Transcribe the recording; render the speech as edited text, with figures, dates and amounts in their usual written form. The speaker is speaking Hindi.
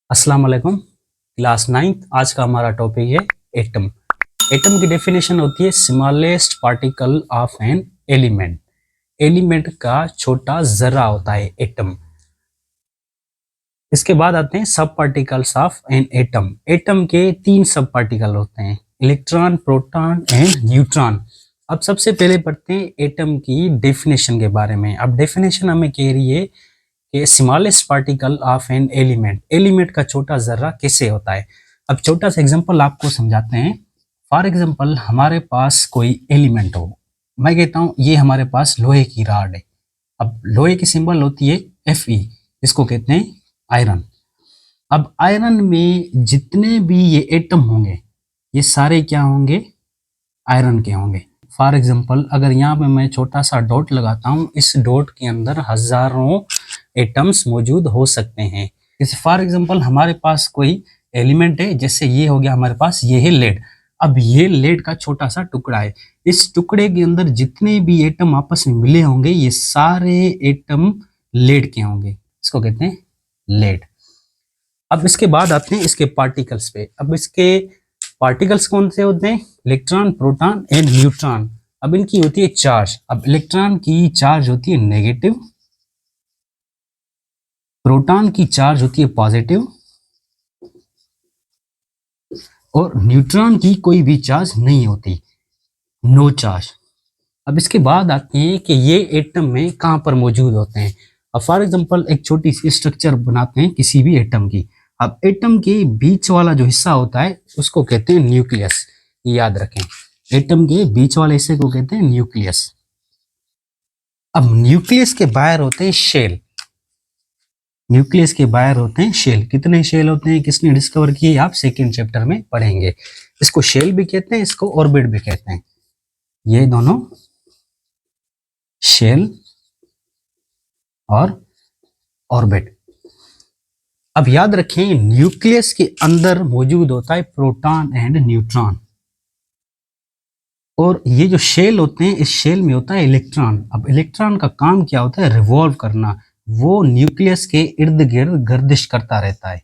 अस्सलाम वालेकुम। क्लास 9th आज का हमारा टॉपिक है एटम। एटम की डेफिनेशन होती है smallest particle of an element. Element का छोटा जर्रा होता है एटम। इसके बाद आते हैं सब particles of an atom. Atom के 3 सब पार्टिकल होते हैं, इलेक्ट्रॉन, प्रोटॉन एंड न्यूट्रॉन। अब सबसे पहले पढ़ते हैं एटम की डेफिनेशन के बारे में। अब डेफिनेशन हमें कह रही है कि smallest particle of an element, element का छोटा जर्रा कैसे होता है। अब छोटा सा एग्जांपल आपको समझाते हैं। फॉर एग्जांपल हमारे पास कोई एलिमेंट हो, मैं कहता हूं ये हमारे पास लोहे की रॉड है। अब लोहे की सिंबल होती है Fe, इसको कहते हैं आयरन। अब आयरन में जितने भी ये एटम होंगे ये सारे क्या होंगे, आयरन के होंगे। फॉर एग्जांपल अगर यहाँ पे मैं छोटा सा डॉट लगाता हूँ, इस डॉट के अंदर हजारों एटम्स मौजूद हो सकते हैं। जैसे फॉर एग्जांपल हमारे पास कोई एलिमेंट है, जैसे ये हो गया हमारे पास, ये है लेड। अब ये लेड का छोटा सा टुकड़ा है, इस टुकड़े के अंदर जितने भी एटम आपस में मिले होंगे ये सारे एटम लेड के होंगे, इसको कहते हैं लेड। अब इसके बाद आते हैं इसके पार्टिकल्स पे। अब इसके पार्टिकल्स कौन से होते हैं, इलेक्ट्रॉन, प्रोटॉन एंड न्यूट्रॉन। अब इनकी होती है चार्ज। अब इलेक्ट्रॉन की चार्ज होती है नेगेटिव, प्रोटॉन की चार्ज होती है पॉजिटिव और न्यूट्रॉन की कोई भी चार्ज नहीं होती, नो चार्ज। अब इसके बाद आते हैं कि ये एटम में कहां पर मौजूद होते हैं। अब फॉर एग्जांपल एक छोटी सी स्ट्रक्चर बनाते हैं किसी भी एटम की। अब एटम के बीच वाला जो हिस्सा होता है उसको कहते हैं न्यूक्लियस, याद रखें, एटम के बीच वाले हिस्से को कहते हैं न्यूक्लियस। अब न्यूक्लियस के बाहर होते हैं शेल। न्यूक्लियस के बाहर होते हैं शेल। कितने शेल होते हैं, किसने डिस्कवर किए, आप सेकेंड चैप्टर में पढ़ेंगे। इसको शेल भी कहते हैं, इसको ऑर्बिट भी कहते हैं। ये दोनों शेल और ऑर्बिट। अब याद रखें न्यूक्लियस के अंदर मौजूद होता है प्रोटॉन एंड न्यूट्रॉन, और ये जो शेल होते हैं इस शेल में होता है इलेक्ट्रॉन। अब इलेक्ट्रॉन का काम क्या होता है, रिवॉल्व करना, वो न्यूक्लियस के इर्द गिर्द गर्दिश करता रहता है।